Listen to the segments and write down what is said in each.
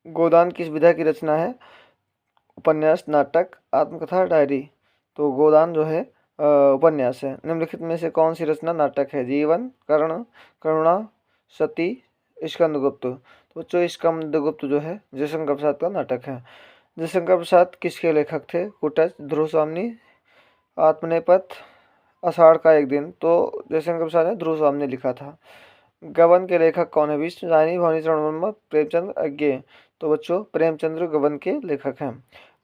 गोदान किस विधा की रचना है? उपन्यास, नाटक, आत्मकथा, डायरी। तो गोदान जो है उपन्यास है। निम्नलिखित में से कौन सी रचना नाटक है? जीवन, कर्ण, करुणा, सती, स्कंदगुप्त। तो बच्चों स्कंदगुप्त जो है जयशंकर प्रसाद का नाटक है। जयशंकर प्रसाद किसके लेखक थे? कुटच, ध्रुव स्वामी, आत्मनेपथ, आषाढ़ का एक दिन। तो जयशंकर प्रसाद ने ध्रुव स्वामी ने लिखा था। गबन के लेखक कौन है? विष्णु रानी, भवानी चरण वर्मा, प्रेमचंद अज्ञे। तो बच्चों प्रेमचंद्र गबन के लेखक हैं।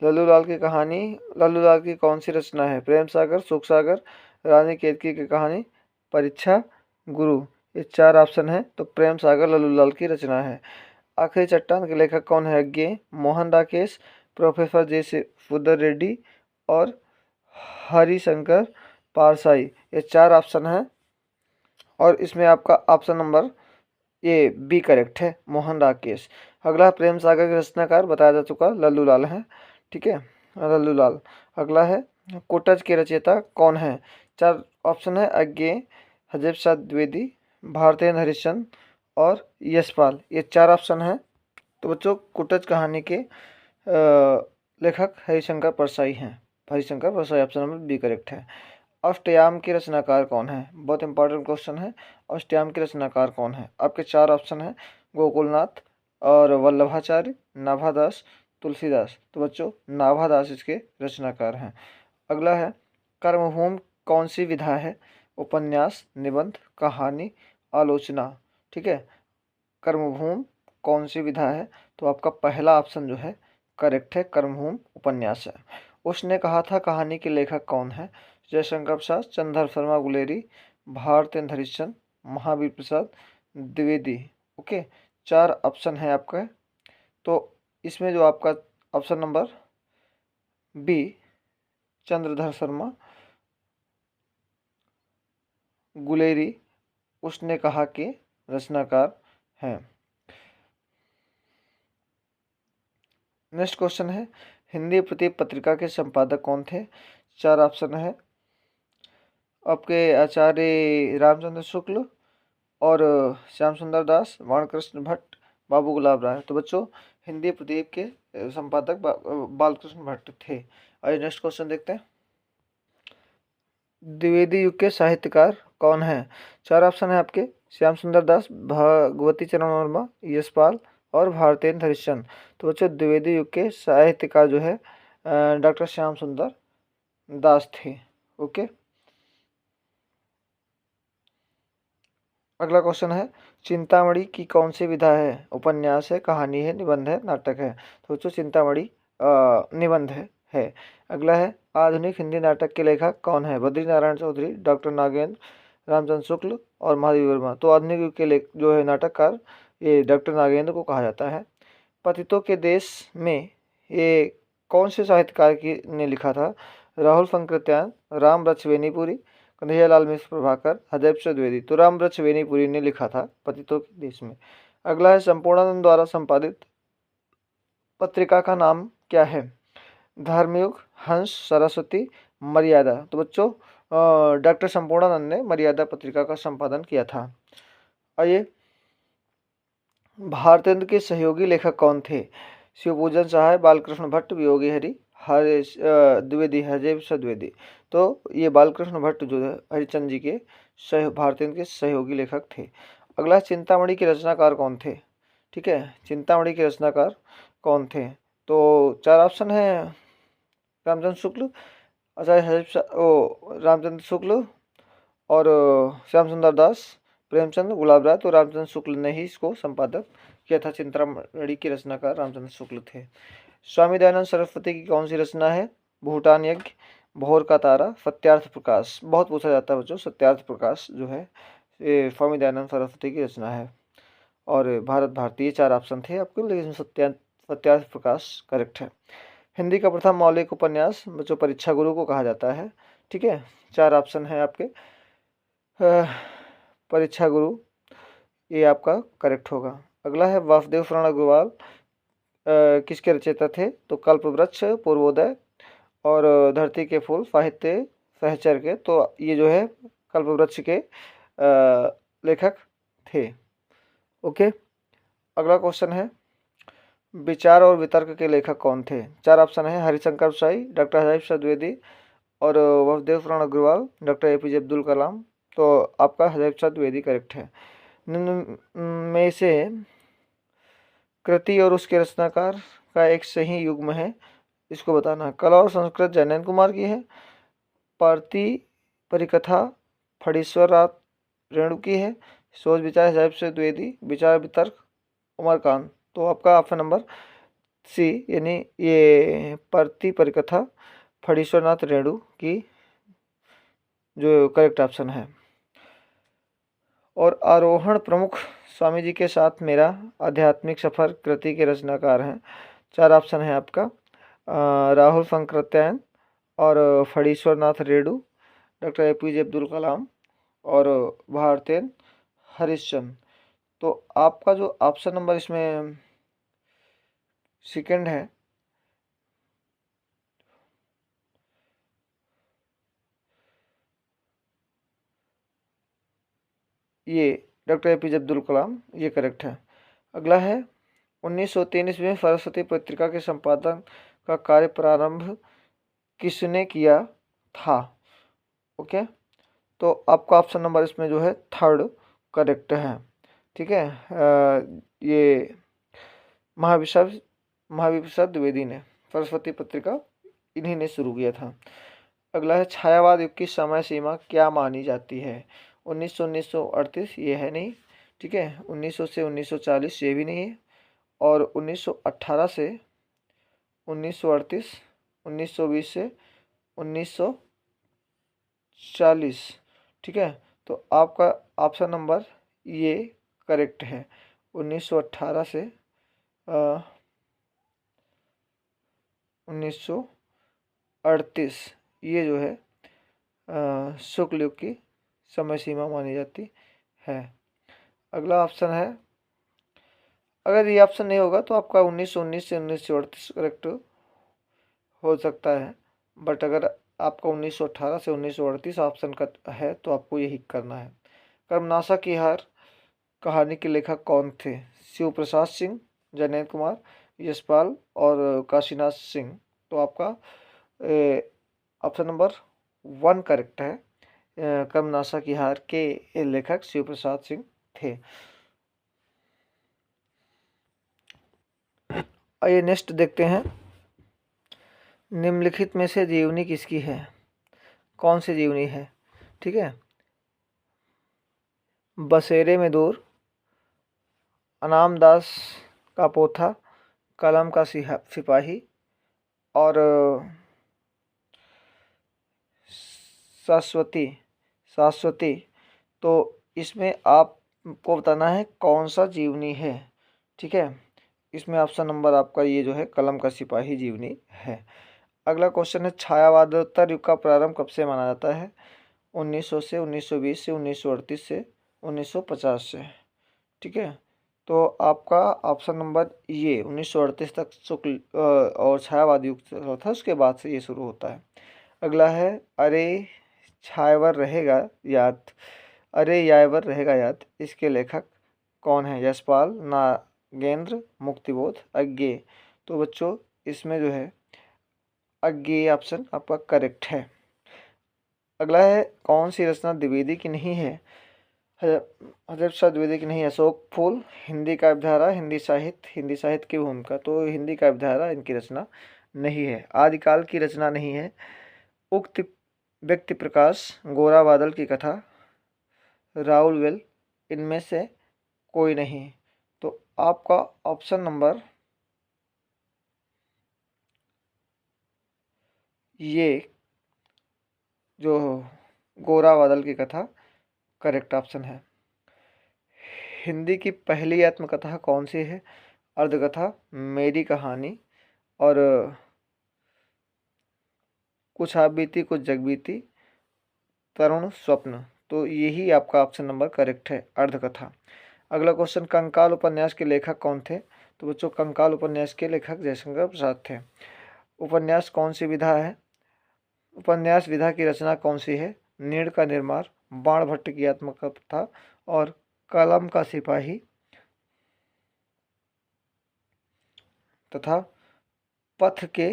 लल्लूलाल की कहानी, लल्लूलाल की कौन सी रचना है? प्रेम सागर, सुख सागर, रानी केतकी की कहानी, परीक्षा, गुरु। ये 4 ऑप्शन है। तो प्रेम सागर लल्लूलाल की रचना है। आखिरी चट्टान के लेखक कौन है? अज्ञे, मोहन राकेश, प्रोफेसर जे सुधर रेड्डी और हरिशंकर पारसाई। ये 4 ऑप्शन है और इसमें आपका ऑप्शन नंबर ये बी करेक्ट है, मोहन राकेश। अगला प्रेम सागर के रचनाकार बताया जा चुका लल्लूलाल है। ठीक है, लल्लूलाल। अगला है कोटज के रचयिता कौन है? 4 ऑप्शन है, अज्ञे, हजेब शाह द्विवेदी, भारतेंद्र हरिश्चंद्र और यशपाल। ये 4 ऑप्शन है। तो बच्चों कुटच कहानी के लेखक हरिशंकर परसाई हैं। Harishankar Parsai option number B correct है। अष्टयाम के रचनाकार कौन है? बहुत इंपॉर्टेंट क्वेश्चन है। अष्टयाम के रचनाकार कौन है? आपके 4 ऑप्शन है, गोकुलनाथ और वल्लभाचार्य, नाभादास, तुलसीदास। तो बच्चों नाभादास इसके रचनाकार हैं। अगला है कर्मभूमि कौन सी विधा है? उपन्यास, निबंध, कहानी, आलोचना। ठीक है, कर्मभूमि कौन सी विधा है? तो आपका पहला ऑप्शन जो है करेक्ट है, कर्मभूमि उपन्यास है। उसने कहा था कहानी के लेखक कौन है? जयशंकर प्रसाद, चंद्रधर शर्मा गुलेरी, भारतेंद्र हरिश्चंद्र, महावीर प्रसाद द्विवेदी। ओके, 4 ऑप्शन है आपका। तो इसमें जो आपका option number B Chandradhar Sharma Guleri उसने कहा के रचनाकार हैं। नेक्स्ट क्वेश्चन है हिंदी प्रतीक पत्रिका के संपादक कौन थे? 4 ऑप्शन है आपके, आचार्य रामचंद्र शुक्ल और श्याम सुंदर दास, वाणकृष्ण भट्ट, बाबू गुलाब राय। तो बच्चों हिंदी प्रदीप के संपादक बालकृष्ण भट्ट थे। आइए नेक्स्ट क्वेश्चन देखते हैं। द्विवेदी युग के साहित्यकार कौन है? 4 ऑप्शन है आपके, श्याम सुंदर दास, भगवती चरण वर्मा, यशपाल और भारतेंद्र हरिश्चंद्र। तो बच्चों द्विवेदी युग के साहित्यकार जो है डॉक्टर श्याम सुंदर दास थे। ओके, अगला क्वेश्चन है चिंतामणि की कौन सी विधा है? उपन्यास है, कहानी है, निबंध है, नाटक है। तो बच्चों चिंतामणि निबंध है। अगला है आधुनिक हिंदी नाटक के लेखक कौन है? बद्री नारायण चौधरी, डॉक्टर नागेंद्र, रामचंद्र शुक्ल और महादेवी वर्मा। तो आधुनिक युग के जो है नाटककार ये डॉक्टर नागेंद्र को कहा जाता है। पतितों के देश में ये कौन से साहित्यकार की ने लिखा था? राहुल फंकृत्यान, राम वृक्ष वेनीपुरी, कन्हैयालाल मिश्र प्रभाकर, हरदेव द्विवेदी। तो राम वृक्ष वेनीपुरी ने लिखा था पतितों के देश में। अगला है संपूर्णानंद द्वारा संपादित पत्रिका का नाम क्या है? धर्मयुग, हंस, सरस्वती, मर्यादा। तो बच्चों डॉक्टर संपूर्णानंद ने मर्यादा पत्रिका का संपादन किया था। आइए भारतेंद्र के सहयोगी लेखक कौन थे? शिवपूजन सहाय, बालकृष्ण भट्ट, वियोगी हरि, हरीश द्विवेदी, हरदेव द्विवेदी। तो ये बालकृष्ण भट्ट जो है हरिचंद जी के भारतेंद्र के सहयोगी लेखक थे। अगला चिंतामणि के रचनाकार कौन थे? ठीक है, चिंतामणि के रचनाकार कौन थे? तो 4 ऑप्शन है, रामचंद्र शुक्ल, आचार्य रामचंद्र शुक्ल और श्याम सुंदर दास, प्रेमचंद, गुलाब राय। तो रामचंद्र शुक्ल ने ही इसको संपादक किया था। चिंतामणि के रचनाकार रामचंद्र शुक्ल थे। स्वामी दयानंद सरस्वती की कौन सी रचना है? भूटान यज्ञ, भोर का तारा, सत्यार्थ प्रकाश। बहुत पूछा जाता है बच्चों, सत्यार्थ प्रकाश जो है ये स्वामी दयानंद सरस्वती की रचना है। और भारत भारतीय 4 ऑप्शन थे आपके, लेकिन सत्यार्थ प्रकाश करेक्ट है। हिंदी का प्रथम मौलिक उपन्यास बच्चों परीक्षा गुरु को कहा जाता है। ठीक है, 4 ऑप्शन है आपके, परीक्षा गुरु ये आपका करेक्ट होगा। अगला है वासुदेव शरण अग्रवाल किसके रचयिता थे? तो कल्पवृक्ष, पूर्वोदय और धरती के फूल, साहित्य सहचर के। तो ये जो है कल्पवृक्ष के लेखक थे। ओके, अगला क्वेश्चन है विचार और वितर्क के लेखक कौन थे? 4 ऑप्शन है, हरिशंकर प्रसाई, डॉक्टर हरीश प्रसाद द्विवेदी और वासुदेव शरण अग्रवाल, डॉक्टर एपीजे अब्दुल कलाम। तो आपका हरीश प्रसाद द्विवेदी करेक्ट है। निम्न में से कृति और उसके रचनाकार का एक सही युग्म है, इसको बताना है। कला और संस्कृत जैनैन कुमार की है, पार्टी परिकथा फणीश्वरनाथ रेणु की है, सोच विचार हरीश प्रसाद द्विवेदी, विचार वितर्क उमरकांत। तो आपका ऑप्शन नंबर सी यानी ये पार्टी परिकथा फणीश्वरनाथ रेणु की जो करेक्ट ऑप्शन है। और आरोहण प्रमुख स्वामी जी के साथ मेरा आध्यात्मिक सफर कृति के रचनाकार हैं। 4 ऑप्शन है आपका, राहुल शंकरत्यायन और फणीश्वरनाथ रेणु, डॉक्टर एपीजे अब्दुल कलाम और भारतेन हरिश्चंद्र। तो आपका जो ऑप्शन नंबर इसमें सेकंड है, ये डॉक्टर एपीजे अब्दुल कलाम, ये करेक्ट है। अगला है 1903 ईस्वी में सरस्वती पत्रिका के संपादन का कार्य प्रारंभ किसने किया था? ओके, तो आपका ऑप्शन नंबर इसमें जो है थर्ड करेक्ट है। ठीक है, ये महावीर प्रसाद द्विवेदी ने सरस्वती पत्रिका इन्हीं ने शुरू किया था। अगला है छायावाद युग की समय सीमा क्या मानी जाती है? 1938 ये है नहीं, ठीक है, 1900 से 1940 ये भी नहीं है, और 1918 से 1938, 1920 से 1940, ठीक है। तो आपका ऑप्शन नंबर ये करेक्ट है, 1918 से 1938 ये जो है शुक्ल युग की समय सीमा मानी जाती है। अगला ऑप्शन है, अगर ये ऑप्शन नहीं होगा तो आपका 1919 से 1938 करेक्ट हो सकता है, बट अगर आपका 1918 से 1938 ऑप्शन का है तो आपको यही करना है। कर्मनाशा की हार कहानी के लेखक कौन थे? शिव प्रसाद सिंह, जैनैन कुमार, यशपाल और काशीनाथ सिंह। तो आपका ऑप्शन नंबर 1 करेक्ट है, कर्मनाशा की हार के लेखक शिव प्रसाद सिंह थे। आइए नेक्स्ट देखते हैं, निम्नलिखित में से जीवनी किसकी है? कौन सी जीवनी है? ठीक है, बसेरे में दूर, अनाम दास का पोथा, कलम का सिपाही और शाश्वती। तो इसमें आपको बताना है कौन सा जीवनी है। ठीक है, इसमें ऑप्शन नंबर आपका ये जो है कलम का सिपाही जीवनी है। अगला क्वेश्चन है, छायावादोत्तर युग का प्रारंभ कब से माना जाता है? 1900 से 1920 से 1938 से 1950 से। ठीक है, तो आपका ऑप्शन नंबर ये 1938 तक शुक्ल और छायावाद युग था, उसके बाद से ये शुरू होता है। अगला है, अरे छायावर रहेगा याद, अरे यायावर रहेगा याद, इसके लेखक कौन है? यशपाल, नागेंद्र, मुक्तिबोध, अज्ञेय। तो बच्चों इसमें जो है अज्ञेय ऑप्शन आपका करेक्ट है। अगला है, कौन सी रचना द्विवेदी की नहीं है? हज़रत प्रसाद द्विवेदी की नहीं है। अशोक फूल, हिंदी काव्यधारा, हिंदी साहित्य की भूमिका। तो हिंदी काव्यधारा इनकी रचना नहीं है। आदिकाल की रचना नहीं है। उक्त व्यक्ति प्रकाश, गोरा बादल की कथा, राउल वेल, इनमें से कोई नहीं। तो आपका ऑप्शन नंबर ये जो गोरा बादल की कथा करेक्ट ऑप्शन है। हिंदी की पहली आत्मकथा कौन सी है? अर्धकथा, मेरी कहानी और कुछ आप बीती कुछ जग बीती, तरुण स्वप्न। तो यही आपका ऑप्शन नंबर करेक्ट है, अर्धकथा। अगला क्वेश्चन, कंकाल उपन्यास के लेखक कौन थे? तो बच्चों कंकाल उपन्यास के लेखक जयशंकर प्रसाद थे। उपन्यास कौन सी विधा है? उपन्यास विधा की रचना कौन सी है? नीड़ का निर्माण, बाण भट्ट की आत्मकथा और कलम का सिपाही। तथा पथ के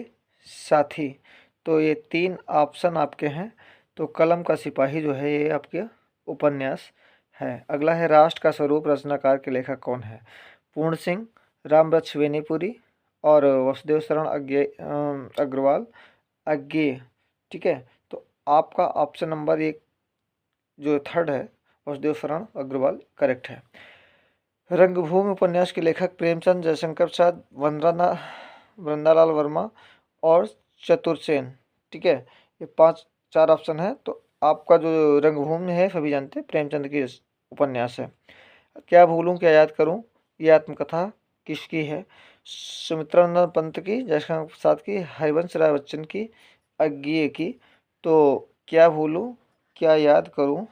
साथी। तो ये 3 ऑप्शन आपके हैं। तो कलम का सिपाही जो है ये आपके उपन्यास है। अगला है राष्ट्र का स्वरूप रचनाकार के लेखक कौन है? पूर्ण सिंह, रामवृक्ष बेनीपुरी और वसुदेव शरण अग्रवाल अज्ञेय। ठीक है, तो आपका ऑप्शन नंबर 1 जो थर्ड है वसुदेव शरण अग्रवाल करेक्ट है। रंगभूमि उपन्यास के लेखक प्रेमचंद, जयशंकर प्रसाद, वृंदालाल वर्मा और चतुरसेन। ठीक है, ये 4 ऑप्शन है। तो आपका जो रंगभूमि है सभी जानते हैं प्रेमचंद की उपन्यास है। क्या भूलूं क्या याद करूं, ये आत्मकथा किसकी है? सुमित्रा नंदन पंत की, जयशंकर प्रसाद की, हरिवंश राय बच्चन की, अज्ञेय की। तो क्या भूलूं क्या याद करूं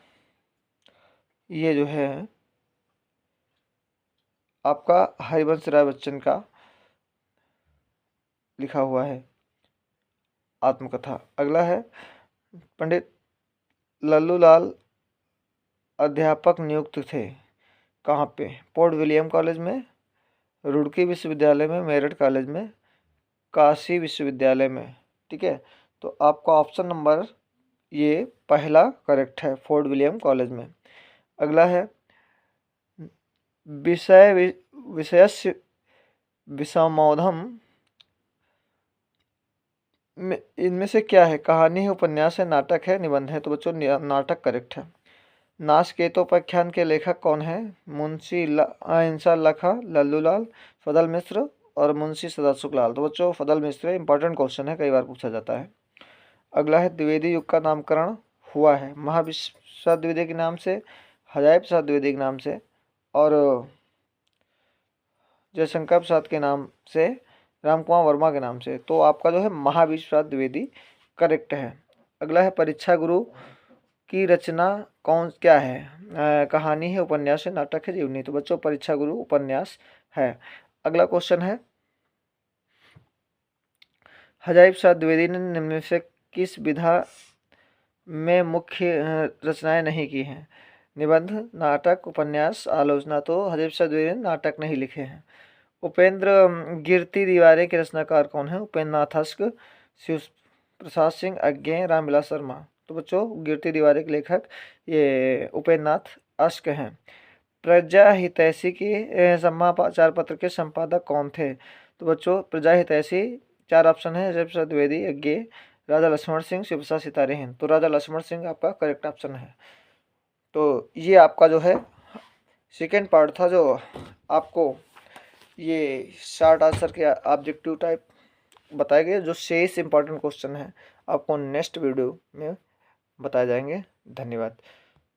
ये जो है आपका हरिवंश राय बच्चन का लिखा हुआ है आत्मकथा। अगला है पंडित लल्लूलाल अध्यापक नियुक्त थे कहाँ पे? पोर्ट विलियम कॉलेज में, रुड़की विश्वविद्यालय में, मेरठ कॉलेज में, काशी विश्वविद्यालय में। ठीक है, तो आपका ऑप्शन नंबर ये पहला करेक्ट है, फोर्ट विलियम कॉलेज में। अगला है विषयस्य विषमोधम इनमें से क्या है? कहानी है, उपन्यास है, नाटक है, निबंध है? तो बच्चों नाटक करेक्ट है। नाचकेतोपाख्यान के लेखक कौन है? मुंशी अहिंसा लखा, लल्लूलाल, फदल मिश्र और मुंशी सदाशिव लाल। तो बच्चों फदल मिश्र इंपॉर्टेंट क्वेश्चन है, कई बार पूछा जाता है। अगला है द्विवेदी युग का नामकरण हुआ है महाविश्व द्विवेदी के नाम से, हजारी प्रसाद द्विवेदी के नाम से और जयशंकर प्रसाद के नाम से, रामकुमार वर्मा के नाम से। तो आपका जो है महाविश्व द्विवेदी करेक्ट है। अगला है परीक्षा गुरु की रचना क्या है? कहानी है, उपन्यास है, नाटक है, जीवनी। तो बच्चों परीक्षा गुरु उपन्यास है। अगला क्वेश्चन है हजारी प्रसाद द्विवेदी ने निम्न से किस विधा में मुख्य रचनाएं नहीं की हैं? निबंध, नाटक, उपन्यास, आलोचना। तो हजारी प्रसाद द्विवेदी ने नाटक नहीं लिखे हैं। उपेंद्र गिरती दीवारे के रचनाकार कौन है? उपेंद्र नाथ अश्क, शिव प्रसाद सिंह, अज्ञेय, रामविलास शर्मा। तो बच्चों गिरती दीवारे के लेखक ये उपेंद्र नाथ अश्क हैं। प्रजा हितैषी के समाचार पत्र के संपादक कौन थे? तो बच्चों प्रजा हितैषी 4 ऑप्शन है, हजारी प्रसाद द्विवेदी, अज्ञेय, राजा लक्ष्मण सिंह, शिव प्रसाद सितारे हैं। तो राजा लक्ष्मण सिंह आपका करेक्ट ऑप्शन है। तो ये आपका जो है सेकेंड पार्ट था, जो आपको ये शार्ट आंसर के ऑब्जेक्टिव टाइप बताए गए, जो शेष इंपॉर्टेंट क्वेश्चन है आपको नेक्स्ट वीडियो में बताए जाएंगे। धन्यवाद।